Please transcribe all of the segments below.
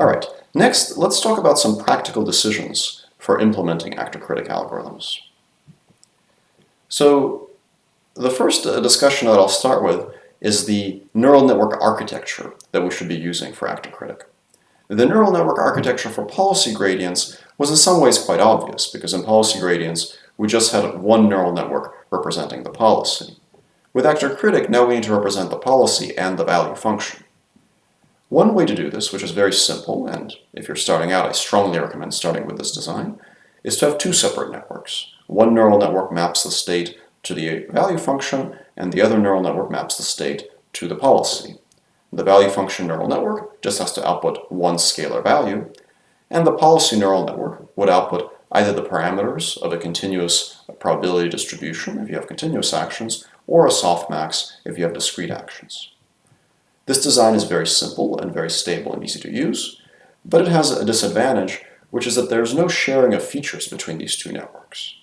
All right, next let's talk about some practical decisions for implementing actor-critic algorithms. So the first discussion that I'll start with is the neural network architecture that we should be using for actor-critic. The neural network architecture for policy gradients was in some ways quite obvious, because in policy gradients we just had one neural network representing the policy. With actor-critic, now we need to represent the policy and the value function. One way to do this, which is very simple, and if you're starting out, I strongly recommend starting with this design, is to have two separate networks. One neural network maps the state to the value function, and the other neural network maps the state to the policy. The value function neural network just has to output one scalar value, and the policy neural network would output either the parameters of a continuous probability distribution if you have continuous actions, or a softmax if you have discrete actions. This design is very simple and very stable and easy to use, but it has a disadvantage, which is that there's no sharing of features between these two networks.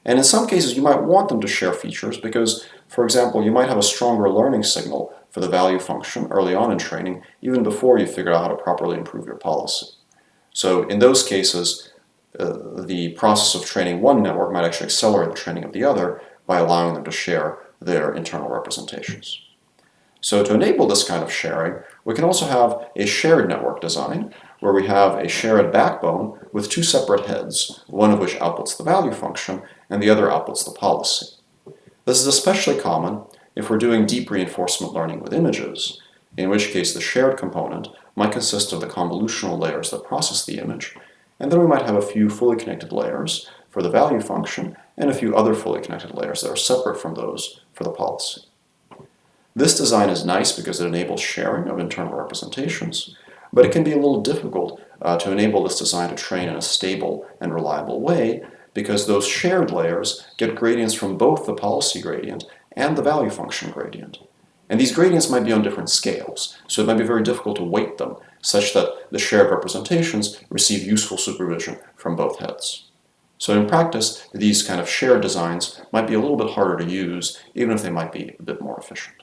And in some cases, you might want them to share features because, for example, you might have a stronger learning signal for the value function early on in training, even before you figure out how to properly improve your policy. So in those cases, the process of training one network might actually accelerate the training of the other by allowing them to share their internal representations. So to enable this kind of sharing, we can also have a shared network design where we have a shared backbone with two separate heads, one of which outputs the value function and the other outputs the policy. This is especially common if we're doing deep reinforcement learning with images, in which case the shared component might consist of the convolutional layers that process the image, and then we might have a few fully connected layers for the value function and a few other fully connected layers that are separate from those for the policy. This design is nice because it enables sharing of internal representations, but it can be a little difficult to enable this design to train in a stable and reliable way because those shared layers get gradients from both the policy gradient and the value function gradient. And these gradients might be on different scales, so it might be very difficult to weight them such that the shared representations receive useful supervision from both heads. So in practice, these kind of shared designs might be a little bit harder to use, even if they might be a bit more efficient.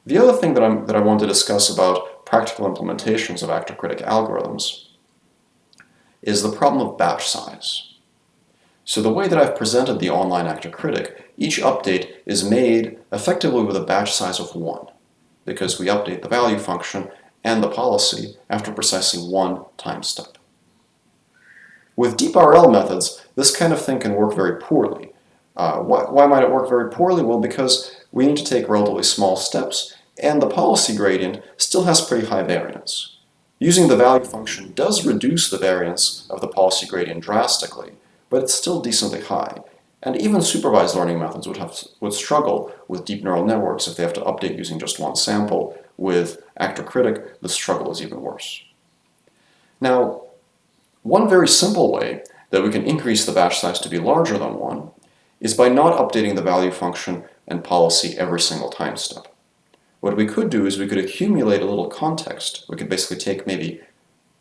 The other thing that I want to discuss about practical implementations of actor-critic algorithms is the problem of batch size. So the way that I've presented the online actor-critic, each update is made effectively with a batch size of 1, because we update the value function and the policy after precisely one time step. With DeepRL methods, this kind of thing can work very poorly. Why might it work very poorly? Well, because we need to take relatively small steps, and the policy gradient still has pretty high variance. Using the value function does reduce the variance of the policy gradient drastically, but it's still decently high. And even supervised learning methods would struggle with deep neural networks if they have to update using just one sample. With actor-critic, the struggle is even worse. Now, one very simple way that we can increase the batch size to be larger than 1 is by not updating the value function and policy every single time step. What we could do is we could accumulate a little context. We could basically take maybe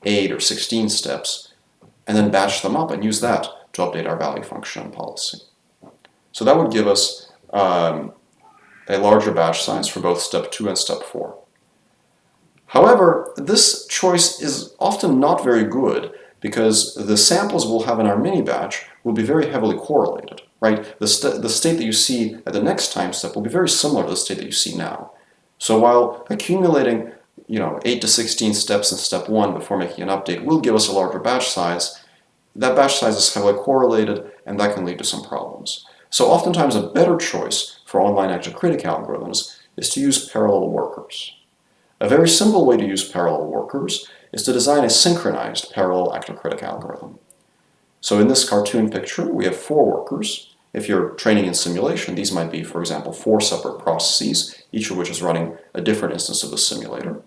8 or 16 steps and then batch them up and use that to update our value function and policy. So that would give us a larger batch size for both step 2 and step 4. However, this choice is often not very good because the samples we'll have in our mini-batch will be very heavily correlated, right? The state that you see at the next time step will be very similar to the state that you see now. So while accumulating 8 to 16 steps in step 1 before making an update will give us a larger batch size, that batch size is heavily correlated and that can lead to some problems. So oftentimes a better choice for online actor-critic algorithms is to use parallel workers. A very simple way to use parallel workers is to design a synchronized parallel actor-critic algorithm. So in this cartoon picture, we have 4 workers. If you're training in simulation, these might be, for example, 4 separate processes, each of which is running a different instance of the simulator.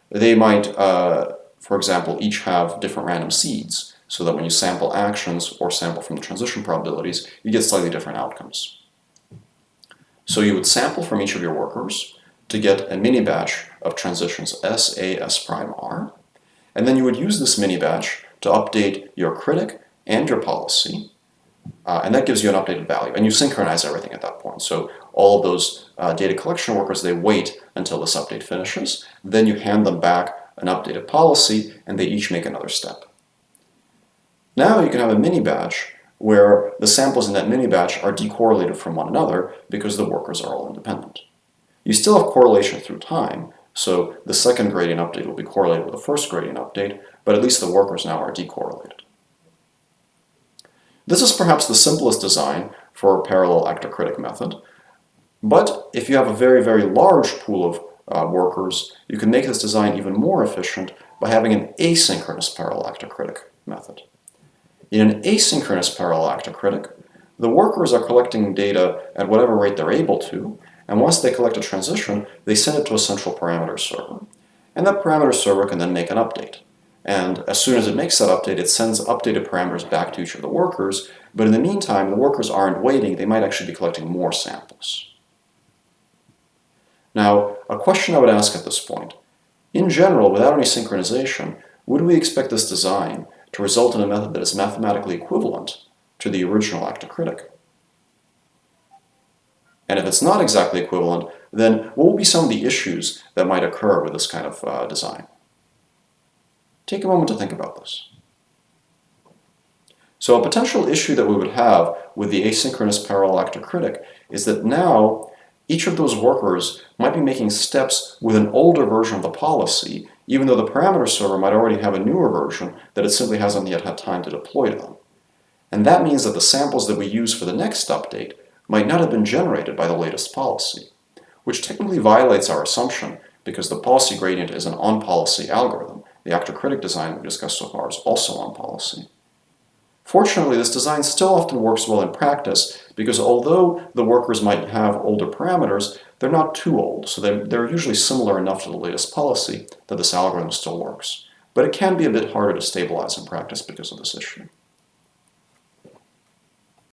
They might, for example, each have different random seeds, so that when you sample actions or sample from the transition probabilities, you get slightly different outcomes. So you would sample from each of your workers to get a mini-batch of transitions S, A, S prime, R, and then you would use this mini-batch to update your critic and your policy, and that gives you an updated value, and you synchronize everything at that point. So all of those data collection workers, they wait until this update finishes, then you hand them back an updated policy, and they each make another step. Now you can have a mini-batch where the samples in that mini-batch are decorrelated from one another because the workers are all independent. You still have correlation through time, so the second gradient update will be correlated with the first gradient update, but at least the workers now are decorrelated. This is perhaps the simplest design for a parallel actor-critic method, but if you have a very, very large pool of workers, you can make this design even more efficient by having an asynchronous parallel actor-critic method. In an asynchronous parallel actor-critic, the workers are collecting data at whatever rate they're able to, and once they collect a transition, they send it to a central parameter server. And that parameter server can then make an update. And as soon as it makes that update, it sends updated parameters back to each of the workers, but in the meantime, the workers aren't waiting, they might actually be collecting more samples. Now, a question I would ask at this point, in general, without any synchronization, would we expect this design to result in a method that is mathematically equivalent to the original actor-critic? And if it's not exactly equivalent, then what will be some of the issues that might occur with this kind of design? Take a moment to think about this. So a potential issue that we would have with the asynchronous parallel actor-critic is that now each of those workers might be making steps with an older version of the policy, even though the parameter server might already have a newer version that it simply hasn't yet had time to deploy to them. And that means that the samples that we use for the next update might not have been generated by the latest policy, which technically violates our assumption because the policy gradient is an on-policy algorithm. The actor-critic design we discussed so far is also on policy. Fortunately, this design still often works well in practice because although the workers might have older parameters, they're not too old, so they're usually similar enough to the latest policy that this algorithm still works. But it can be a bit harder to stabilize in practice because of this issue.